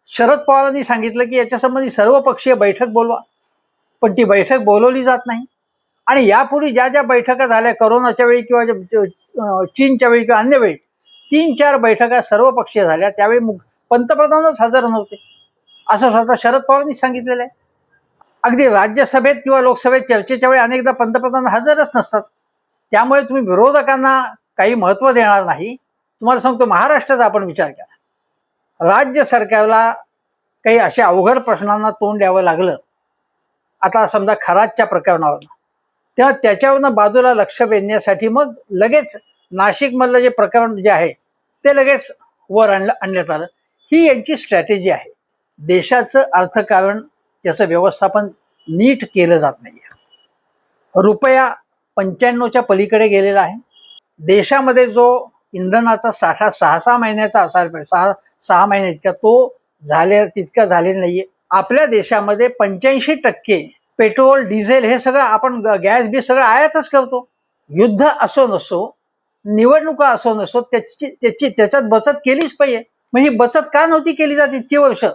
शरद पवारांनी सांगितलं की याच्यासंबंधी सर्वपक्षीय बैठक बोलवा, पण ती बैठक बोलवली जात नाही. आणि यापूर्वी ज्या ज्या बैठका झाल्या कोरोनाच्या वेळी किंवा चीनच्या वेळी किंवा अन्य वेळी 3-4 बैठका सर्वपक्षीय झाल्या, त्यावेळी पंतप्रधानच हजर नव्हते असं स्वतः शरद पवारांनी सांगितलेलं आहे. अगदी राज्यसभेत किंवा लोकसभेत चर्चेच्या वेळी अनेकदा पंतप्रधान हजरच नसतात. त्यामुळे तुम्ही विरोधकांना काही महत्त्व देणार नाही. तुम्हाला सांगतो, महाराष्ट्राचा आपण विचार करा. राज्य सरकारला काही अशा अवघड प्रश्नांना तोंड द्यावं लागलं, आता समजा खरातच्या प्रकरणावर, तेव्हा त्याच्यावरनं बाजूला लक्ष वेधण्यासाठी मग लगेच नाशिकमधलं जे प्रकरण जे आहे ते लगेच वर आणण्यात आलं. ही यांची स्ट्रॅटेजी आहे. देशाचं अर्थकारण, त्याचं व्यवस्थापन नीट केलं जात नाही. रुपया 95च्या पलीकडे गेलेला आहे. देशामध्ये जो इंधनाचा साठा 6 महिन्याचा असायला पाहिजे, 6 महिने इतका तो तितका झालेला नाहीये. आपल्या देशामध्ये 85% पेट्रोल, डिझेल हे सगळं आपण गॅस बी सगळं आयातच करतो. युद्ध असो नसो, निवडणुका असो नसो, त्याच्यात बचत केलीच पाहिजे. मग ही बचत का नव्हती केली जात इतकी वर्ष?